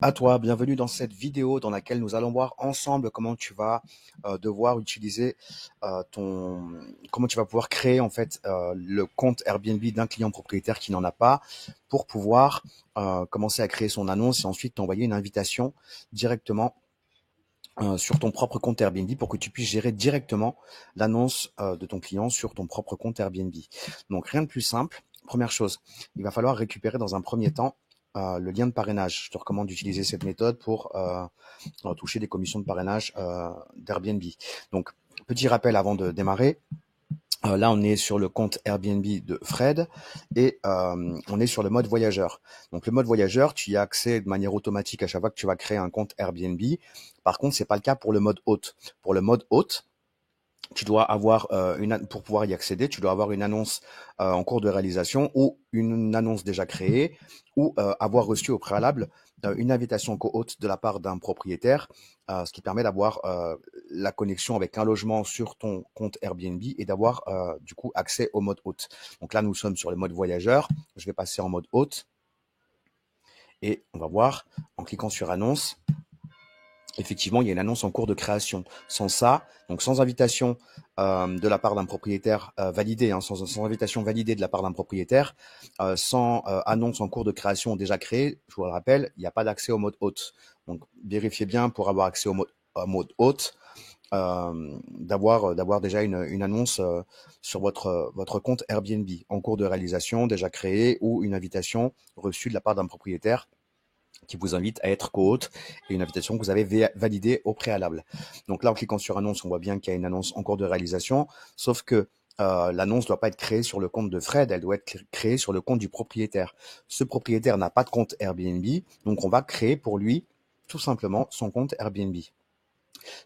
À toi, bienvenue dans cette vidéo dans laquelle nous allons voir ensemble comment tu vas devoir utiliser comment tu vas pouvoir créer en fait le compte Airbnb d'un client propriétaire qui n'en a pas pour pouvoir commencer à créer son annonce et ensuite t'envoyer une invitation directement sur ton propre compte Airbnb pour que tu puisses gérer directement l'annonce de ton client sur ton propre compte Airbnb. Donc rien de plus simple. Première chose, il va falloir récupérer dans un premier temps le lien de parrainage. Je te recommande d'utiliser cette méthode pour toucher des commissions de parrainage d'Airbnb. Donc, petit rappel avant de démarrer. Là, on est sur le compte Airbnb de Fred et on est sur le mode voyageur. Donc, le mode voyageur, tu y as accès de manière automatique à chaque fois que tu vas créer un compte Airbnb. Par contre, c'est pas le cas pour le mode hôte. Pour le mode hôte, tu dois avoir pour pouvoir y accéder, tu dois avoir une annonce en cours de réalisation ou une annonce déjà créée ou avoir reçu au préalable une invitation co-hôte de la part d'un propriétaire, ce qui permet d'avoir la connexion avec un logement sur ton compte Airbnb et d'avoir du coup accès au mode hôte. Donc là, nous sommes sur le mode voyageur. Je vais passer en mode hôte et on va voir en cliquant sur annonce. Effectivement, il y a une annonce en cours de création. Sans ça, donc sans invitation de la part d'un propriétaire validé, sans invitation validée de la part d'un propriétaire, sans annonce en cours de création déjà créée, je vous le rappelle, il n'y a pas d'accès au mode hôte. Donc, vérifiez bien pour avoir accès au mode hôte, d'avoir déjà une annonce sur votre compte Airbnb en cours de réalisation, déjà créée, ou une invitation reçue de la part d'un propriétaire qui vous invite à être co-hôte et une invitation que vous avez validée au préalable. Donc là, en cliquant sur annonce, on voit bien qu'il y a une annonce en cours de réalisation, sauf que l'annonce ne doit pas être créée sur le compte de Fred, elle doit être créée sur le compte du propriétaire. Ce propriétaire n'a pas de compte Airbnb, donc on va créer pour lui tout simplement son compte Airbnb.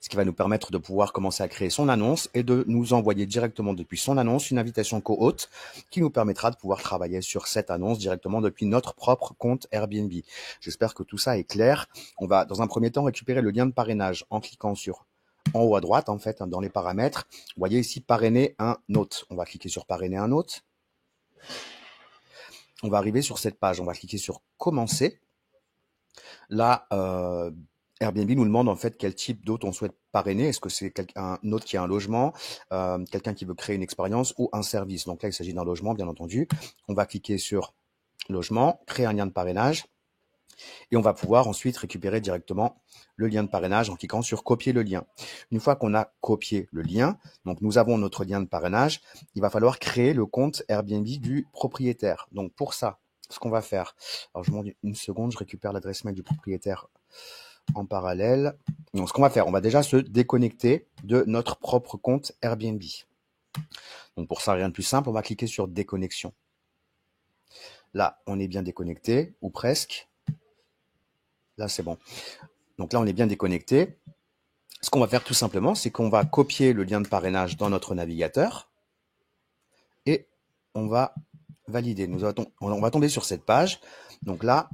Ce qui va nous permettre de pouvoir commencer à créer son annonce et de nous envoyer directement depuis son annonce une invitation co-hôte qui nous permettra de pouvoir travailler sur cette annonce directement depuis notre propre compte Airbnb. J'espère que tout ça est clair. On va dans un premier temps récupérer le lien de parrainage en cliquant sur en haut à droite, en fait, dans les paramètres. Vous voyez ici parrainer un hôte. On va cliquer sur parrainer un hôte. On va arriver sur cette page. On va cliquer sur commencer. Là, Airbnb nous demande en fait quel type d'hôte on souhaite parrainer. Est-ce que c'est un hôte qui a un logement, quelqu'un qui veut créer une expérience ou un service. Donc là, il s'agit d'un logement, bien entendu. On va cliquer sur logement, créer un lien de parrainage et on va pouvoir ensuite récupérer directement le lien de parrainage en cliquant sur copier le lien. Une fois qu'on a copié le lien, donc nous avons notre lien de parrainage, il va falloir créer le compte Airbnb du propriétaire. Donc pour ça, ce qu'on va faire, alors je vous demande une seconde, je récupère l'adresse mail du propriétaire en parallèle. Donc, ce qu'on va faire, on va déjà se déconnecter de notre propre compte Airbnb. Donc, pour ça, rien de plus simple, on va cliquer sur déconnexion. Là, on est bien déconnecté, ou presque. Là, c'est bon. Donc là, on est bien déconnecté. Ce qu'on va faire tout simplement, c'est qu'on va copier le lien de parrainage dans notre navigateur et on va valider. On va tomber sur cette page. Donc là,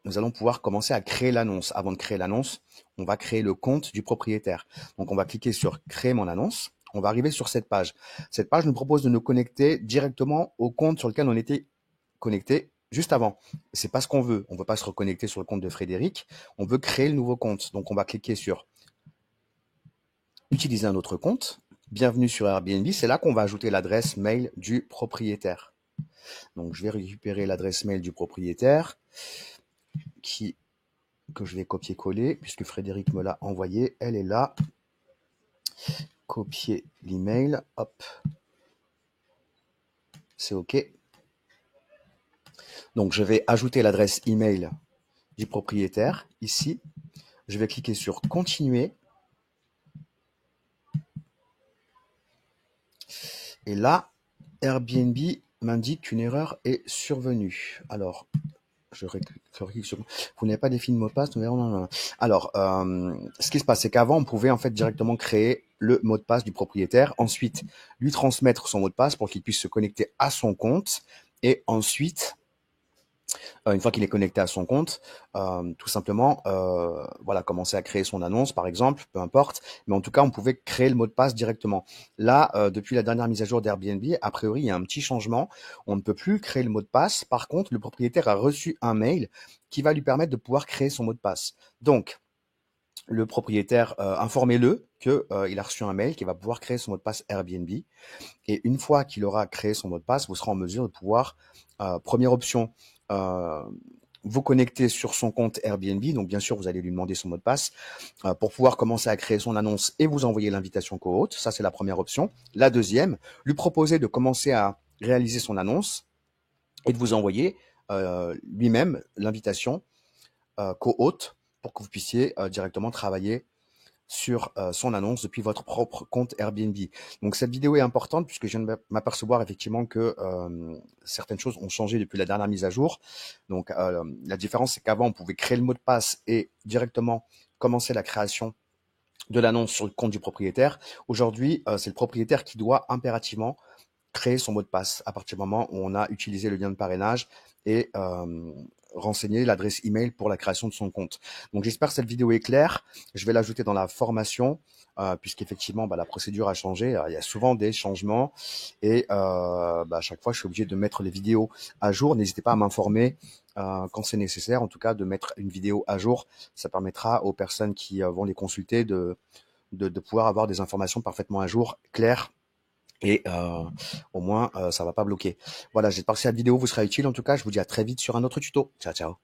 nous allons pouvoir commencer à créer l'annonce. Avant de créer l'annonce, on va créer le compte du propriétaire. Donc, on va cliquer sur créer mon annonce. On va arriver sur cette page. Cette page nous propose de nous connecter directement au compte sur lequel on était connecté juste avant. C'est pas ce qu'on veut. On veut pas se reconnecter sur le compte de Frédéric. On veut créer le nouveau compte. Donc, on va cliquer sur utiliser un autre compte. Bienvenue sur Airbnb. C'est là qu'on va ajouter l'adresse mail du propriétaire. Donc, je vais récupérer l'adresse mail du propriétaire que je vais copier-coller puisque Frédéric me l'a envoyé. Elle est là. Copier l'email. Hop. C'est OK. Donc, je vais ajouter l'adresse email du propriétaire ici. Je vais cliquer sur continuer. Et là, Airbnb m'indique qu'une erreur est survenue. Alors, je clique sur vous n'avez pas défini de mot de passe. Alors, ce qui se passe, c'est qu'avant, on pouvait en fait directement créer le mot de passe du propriétaire, ensuite lui transmettre son mot de passe pour qu'il puisse se connecter à son compte, et ensuite Une fois qu'il est connecté à son compte, tout simplement, voilà, commencer à créer son annonce, par exemple, peu importe. Mais en tout cas, on pouvait créer le mot de passe directement. Là, depuis la dernière mise à jour d'Airbnb, a priori, il y a un petit changement. On ne peut plus créer le mot de passe. Par contre, le propriétaire a reçu un mail qui va lui permettre de pouvoir créer son mot de passe. Donc, le propriétaire, informez-le que il a reçu un mail qui va pouvoir créer son mot de passe Airbnb. Et une fois qu'il aura créé son mot de passe, vous serez en mesure de pouvoir, première option, euh, vous connecter sur son compte Airbnb. Donc, bien sûr, vous allez lui demander son mot de passe pour pouvoir commencer à créer son annonce et vous envoyer l'invitation co-hôte. Ça, c'est la première option. La deuxième, lui proposer de commencer à réaliser son annonce et de vous envoyer lui-même l'invitation co-hôte pour que vous puissiez directement travailler sur son annonce depuis votre propre compte Airbnb. Donc cette vidéo est importante puisque je viens de m'apercevoir effectivement que certaines choses ont changé depuis la dernière mise à jour. Donc la différence, c'est qu'avant, on pouvait créer le mot de passe et directement commencer la création de l'annonce sur le compte du propriétaire. Aujourd'hui, c'est le propriétaire qui doit impérativement créer son mot de passe à partir du moment où on a utilisé le lien de parrainage et renseigner l'adresse email pour la création de son compte. Donc j'espère que cette vidéo est claire. Je vais l'ajouter dans la formation puisqu'effectivement la procédure a changé. Il y a souvent des changements et à chaque fois je suis obligé de mettre les vidéos à jour. N'hésitez pas à m'informer quand c'est nécessaire, en tout cas de mettre une vidéo à jour. Ça permettra aux personnes qui vont les consulter de pouvoir avoir des informations parfaitement à jour, claires et au moins ça va pas bloquer. Voilà, j'espère que cette vidéo vous sera utile. En tout cas, je vous dis à très vite sur un autre tuto. Ciao, ciao.